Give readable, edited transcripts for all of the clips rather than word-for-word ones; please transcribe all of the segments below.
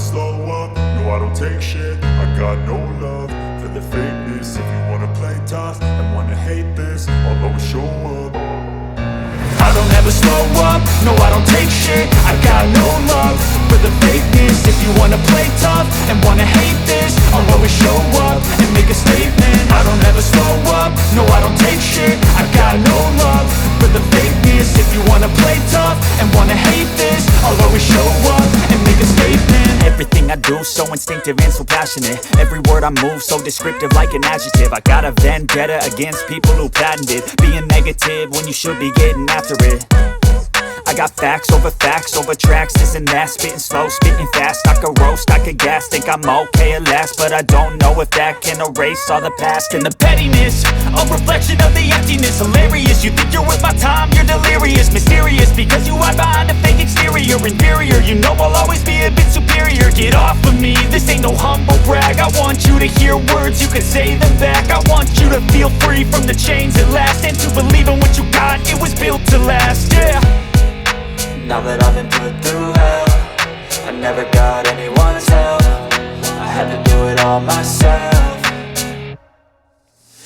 slow up, no I don't take shit. I got no love for the fakeness. If you wanna play tough and wanna hate this, I'll always show up. I don't ever slow up, no I don't take shit. I got no love for the fakeness. If you wanna play tough and wanna hate this, I'll always show up and make a statement. I don't ever slow up, no I don't take shit. I got no love for the fakeness. If you wanna play tough and wanna hate this, I'll always show up and make a statement. Everything I do so instinctive and so passionate. Every word I move so descriptive like an adjective. I got a vendetta against people who patented being negative when you should be getting after it. I got facts over tracks, this and that. Spitting slow, spitting fast, I could roast, I could gas. Think I'm okay at last, but I don't know if that can erase all the past. And the pettiness, a reflection of the emptiness. Hilarious, you think you're worth my time, you're delirious. Mysterious, because you hide behind a fake exterior. Inferior, you know I'll always be a bit superior. Get off of me, this ain't no humble brag. I want you to hear words, you can say them back. I want you to feel free from the chains at last, and to believe in what you got, it was built to last, yeah. Now that I've been put through hell, I never got anyone's help. I had to do it all myself.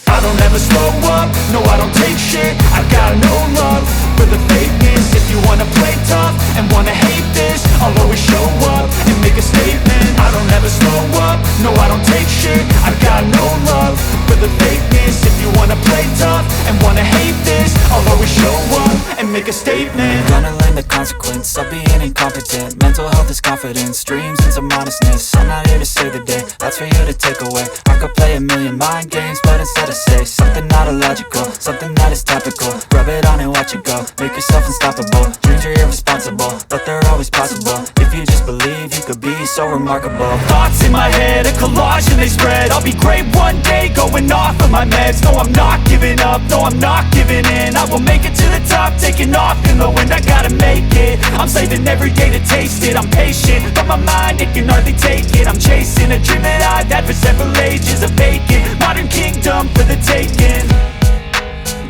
I don't ever slow up, no I don't take shit. I got no love for the fakeness. If you wanna play tough and wanna hate this, I'll always show up and make a statement. I don't ever slow up, no I don't take shit. I got no love for the fakeness. If you wanna play tough and wanna hate this, I'll always show up and make a statement. Gonna learn the consequence of being incompetent. Mental health is confidence, dreams and some modestness. I'm not here to save the day, that's for you to take away. I could play a million mind games, but instead I say something not illogical, something that is topical. Rub it on and watch it go, make yourself unstoppable. Dreams are irresponsible, but they're always possible. If you just believe, you could be so remarkable. Thoughts in my head, a collage and they spread. I'll be great one day, going off of my meds. No, I'm not giving up, no, I'm not giving in. I will make it to the top, taking off in the wind. I gotta make it, I'm saving every day to taste it. I'm patient, but my mind, it can hardly take it. I'm chasing a dream that I've had for several ages. A vacant, modern kingdom for the taking.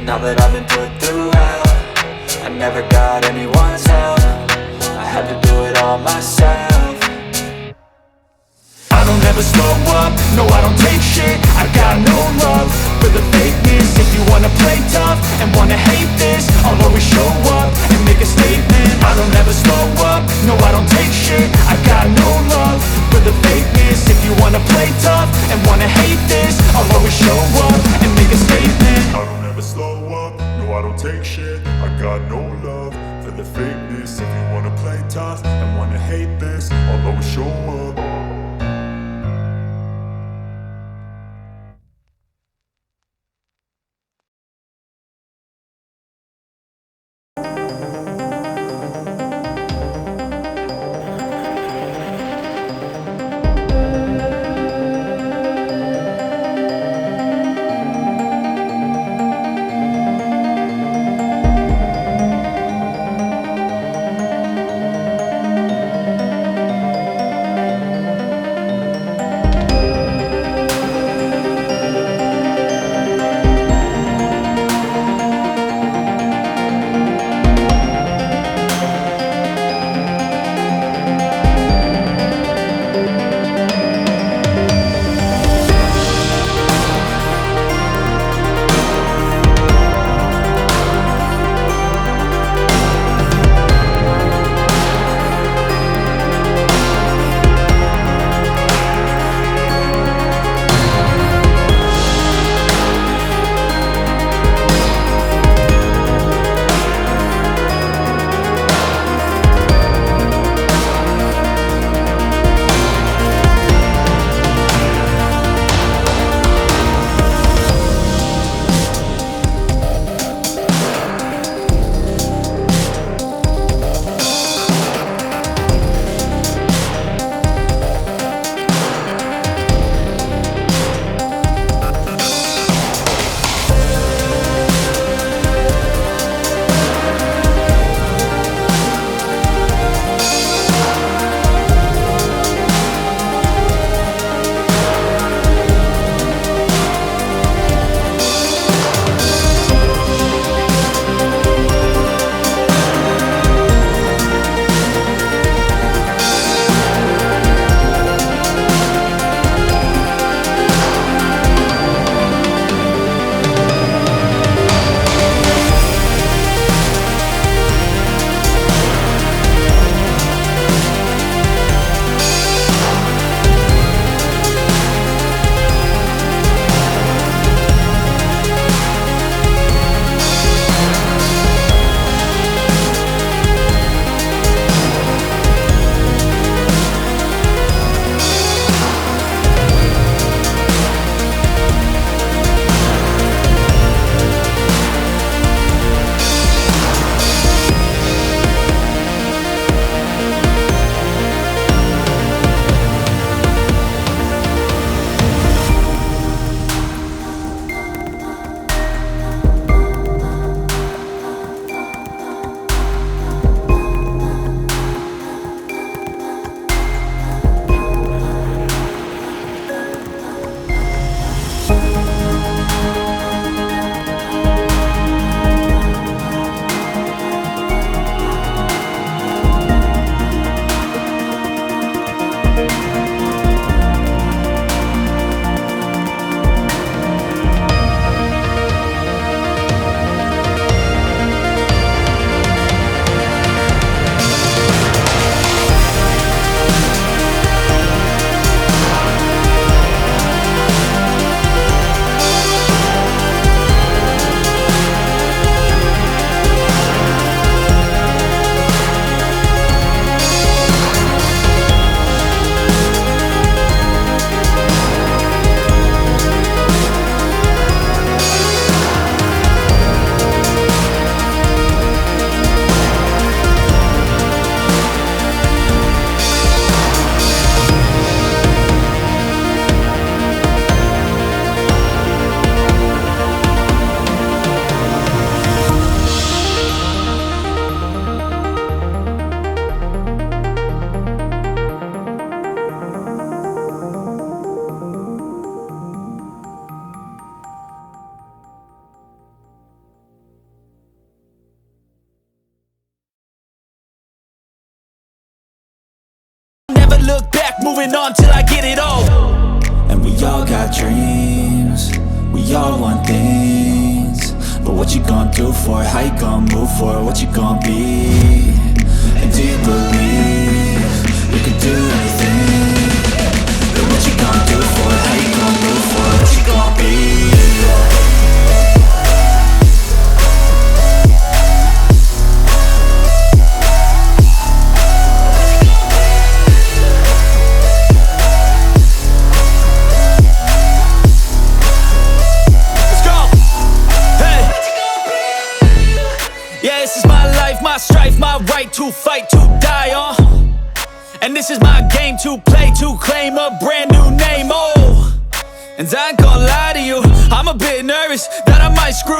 Now that I've been put through hell, I never got anyone's help. I had to do it all myself. I don't ever slow up, no I don't take shit. I got no love for the fakeness. If you wanna play tough and wanna hate this, I'll always show up and make a statement. I don't ever slow up, no I don't take shit. I got no love for the fakeness. If you wanna play tough and wanna hate this, I'll always show up and make a statement. I don't ever slow up, no I don't take shit. I got no love for the fakeness. If you wanna play tough and wanna hate this, I'll always show up. look back, moving on till I get it all. And we all got dreams, we all want things. But what you gon' do for it? How you gon' move for it? What you gon' be? And do you believe you can do anything? But what you gon' do for it? How you gon' move for it? What you gon' be? My strife, my right to fight, to die on. And this is my game to play, to claim a brand new name, oh. And I ain't gonna lie to you, I'm a bit nervous that I might screw